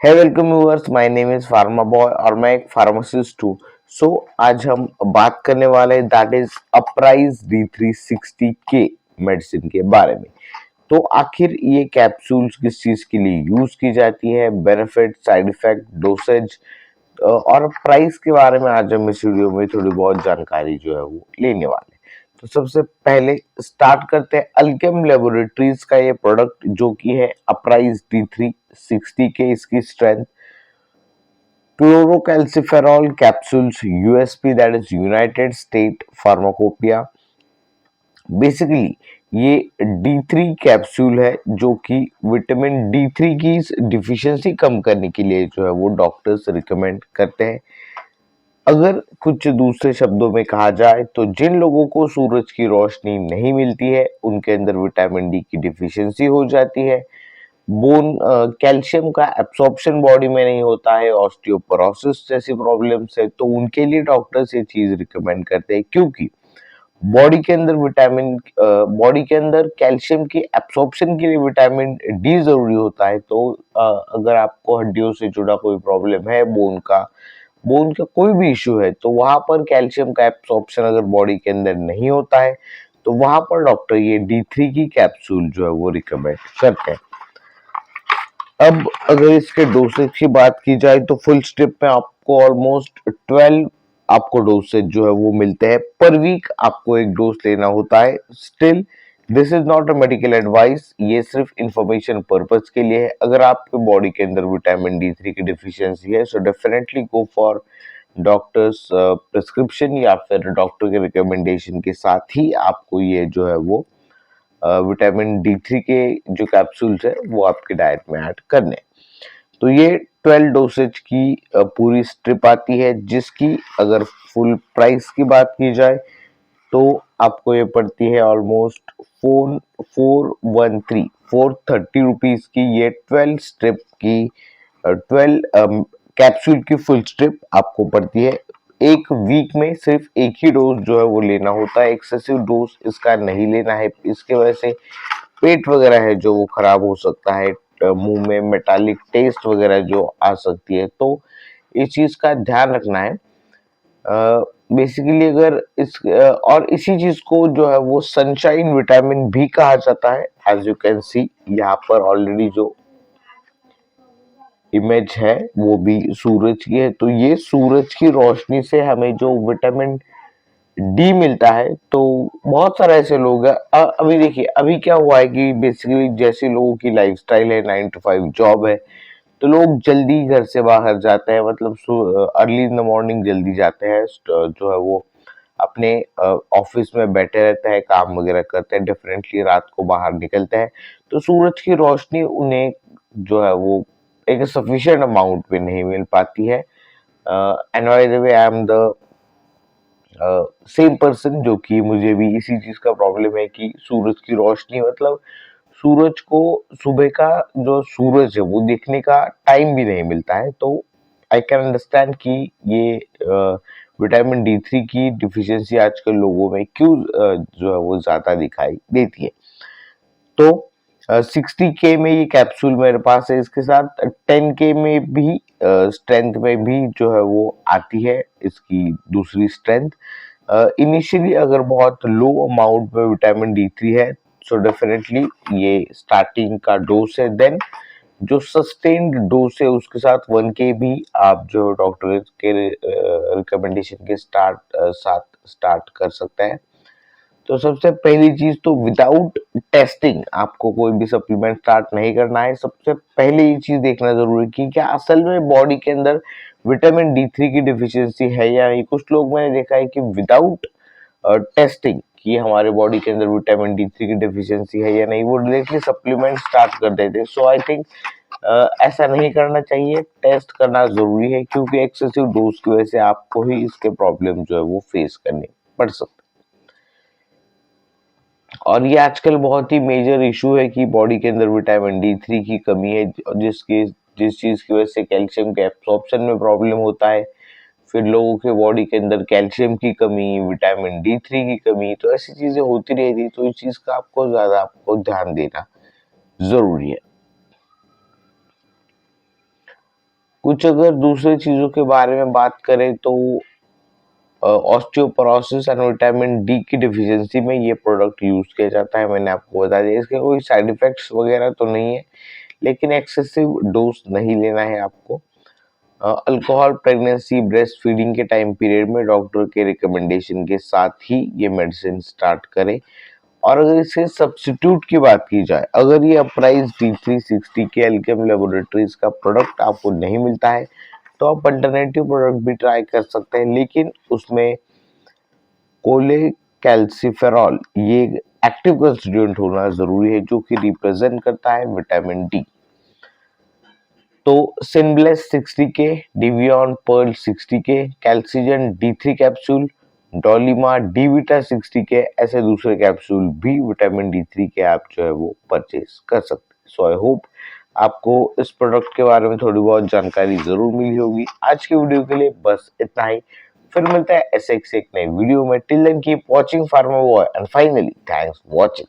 है welcome viewers, my name is pharma boy और मैं एक फार्मासिस्ट हूँ। आज हम बात करने वाले हैं that is apprise D360K medicine के बारे में। तो आखिर ये कैप्सूल्स किस चीज के लिए यूज की जाती है, बेनिफिट, साइड इफेक्ट, डोसेज और प्राइस के बारे में आज हम इस वीडियो में थोड़ी बहुत जानकारी जो है वो लेने वाले हैं। तो सबसे पहले स्टार्ट करते हैं अल्केम लेबोरेटरीज का ये प्रोडक्ट जो कि है अप्राइज D360K। इसकी strength cholecalciferol capsules, USP that is United State pharmacopoeia. Basically ये D3 कैप्सूल है जो कि विटामिन D3 की डिफिशियंसी कम करने के लिए जो है वो डॉक्टर्स रिकमेंड करते हैं। अगर कुछ दूसरे शब्दों में कहा जाए तो जिन लोगों को सूरज की रोशनी नहीं मिलती है उनके अंदर विटामिन डी की डिफिशियंसी हो जाती है, बोन कैल्शियम का एब्सॉर्प्शन बॉडी में नहीं होता है, ऑस्टियोपोरोसिस जैसी प्रॉब्लम्स है, तो उनके लिए डॉक्टर्स ये चीज रिकमेंड करते हैं क्योंकि बॉडी के अंदर कैल्शियम की एब्सॉर्प्शन के लिए विटामिन डी जरूरी होता है। तो अगर आपको हड्डियों से जुड़ा कोई प्रॉब्लम है, बोन का कोई भी इश्यू है, तो वहां पर कैल्शियम का एब्सॉर्प्शन अगर बॉडी के अंदर नहीं होता है तो वहां पर डॉक्टर ये D3 की कैप्सूल जो है वो रिकमेंड करते हैं। अब अगर इसके डोसेज की बात की जाए तो फुल स्ट्रिप में आपको ऑलमोस्ट 12 आपको डोसेज जो है वो मिलते हैं पर वीक। आपको एक डोज लेना होता है। Still this is not a medical advice, ये सिर्फ इंफॉर्मेशन पर्पज के लिए है। अगर आपके बॉडी के अंदर विटामिन D3 की डिफिशियंसी है so definitely go for doctors prescription या फिर डॉक्टर के रिकमेंडेशन के साथ ही आपको ये जो है वो विटामिन D3 के जो कैप्सूल्स है वो आपके डाइट में ऐड करने। तो ये 12 डोसेज की पूरी स्ट्रिप आती है जिसकी अगर फुल प्राइस की बात की जाए तो आपको ये पड़ती है ऑलमोस्ट 430 रुपीज की। ये 12 स्ट्रिप की 12 कैप्सूल की फुल स्ट्रिप आपको पड़ती है। एक वीक में सिर्फ एक ही डोज जो है वो लेना होता है, एक्सेसिव डोज इसका नहीं लेना है। इसके वजह से पेट वगैरह है जो वो खराब हो सकता है, मुंह में मेटालिक टेस्ट वगैरह जो आ सकती है, तो इस चीज का ध्यान रखना है। बेसिकली अगर और इसी चीज को जो है वो सनशाइन विटामिन भी कहा जाता है। एज यू कैन सी यहाँ पर ऑलरेडी जो इमेज है वो भी सूरज की है। तो ये सूरज की रोशनी से हमें जो विटामिन डी मिलता है, तो बहुत सारे ऐसे लोग हैं। अभी देखिए अभी क्या हुआ है कि बेसिकली जैसे लोगों की लाइफस्टाइल है, 9 to 5 जॉब है, तो लोग जल्दी घर से बाहर जाते हैं, मतलब अर्ली इन द मॉर्निंग जल्दी जाते हैं, जो है वो अपने ऑफिस में बैठे रहते हैं, काम वगैरह करते हैं, डेफिनेटली रात को बाहर निकलते हैं। तो सूरज की रोशनी उन्हें जो है वो एक सफिशिएंट अमाउंट में नहीं मिल पाती है। And by the way I am the same person जो कि मुझे भी इसी चीज का प्रॉब्लम है कि सूरज की रोशनी, मतलब सूरज को सुबह का जो सूरज है वो देखने का टाइम भी नहीं मिलता है। तो आई कैन अंडरस्टैंड कि ये विटामिन D3 की डिफिशियंसी आजकल लोगों में क्यों जो है वो ज्यादा दिखाई देती है। तो 60K में ये कैप्सूल मेरे पास है, इसके साथ 10K में भी स्ट्रेंथ में भी जो है वो आती है इसकी दूसरी स्ट्रेंथ। इनिशियली अगर बहुत लो अमाउंट में विटामिन D3 है सो डेफिनेटली ये स्टार्टिंग का डोज है, देन जो सस्टेन्ड डोज है उसके साथ 1K भी आप जो डॉक्टर के रिकमेंडेशन के साथ स्टार्ट कर सकते हैं। तो सबसे पहली चीज तो विदाउट टेस्टिंग आपको कोई भी सप्लीमेंट स्टार्ट नहीं करना है। सबसे पहले ये चीज देखना जरूरी है कि क्या असल में बॉडी के अंदर विटामिन D3 की डिफिशियंसी है या नहीं। कुछ लोग मैंने देखा है कि विदाउट टेस्टिंग कि हमारे बॉडी के अंदर विटामिन D3 की डिफिशियंसी है या नहीं, वो डायरेक्टली सप्लीमेंट स्टार्ट कर देते हैं। सो आई थिंक ऐसा नहीं करना चाहिए, टेस्ट करना जरूरी है क्योंकि एक्सेसिव डोज की वजह से आपको ही इसके प्रॉब्लम जो है वो फेस करने पड़ सकते हैं। और ये आजकल बहुत ही मेजर इशू है कि बॉडी के अंदर विटामिन D3 की कमी है, जिस चीज की वजह से कैल्शियम के एब्सॉर्प्शन में प्रॉब्लम होता है। फिर लोगों के बॉडी के अंदर कैल्शियम की कमी, विटामिन D3 की कमी, तो ऐसी चीजें होती रहती। तो इस चीज का आपको ध्यान देना जरूरी है। कुछ अगर दूसरे चीजों के बारे में बात करें तो ऑस्टियोपोरोसिस एंड विटामिन डी की डिफिशियंसी में ये प्रोडक्ट यूज किया जाता है। मैंने आपको बता दिया, इसके कोई साइड इफेक्ट्स वगैरह तो नहीं है, लेकिन एक्सेसिव डोज नहीं लेना है आपको। अल्कोहल, प्रेगनेंसी, ब्रेस्ट फीडिंग के टाइम पीरियड में डॉक्टर के रिकमेंडेशन के साथ ही ये मेडिसिन स्टार्ट करें। और अगर इसे सब्स्टिट्यूट की बात की जाए, अगर ये अप्राइज D360 के एल्केम लेबोरेटरीज का प्रोडक्ट आपको नहीं मिलता है तो आप अल्टरनेटिव प्रोडक्ट भी ट्राई कर सकते हैं, लेकिन उसमें कोलेकैल्सिफेरॉल ये एक्टिव कंस्टिट्यूएंट होना जरूरी है, जो कि रिप्रेजेंट करता है विटामिन डी। तो सिनब्लेस 60 के, डिवियन पर्ल 60 के, कैल्सिजन D3 कैप्सूल, डोलीमा डीविटा 60 के, ऐसे दूसरे कैप्सूल भी विटामिन D3 के आप जो है वो परचेज कर सकते हैं। सो आई होप आपको इस प्रोडक्ट के बारे में थोड़ी बहुत जानकारी जरूर मिली होगी। आज की वीडियो के लिए बस इतना ही, फिर मिलता है ऐसे एक नई वीडियो में। Till then keep watching pharma boy and finally thanks for watching.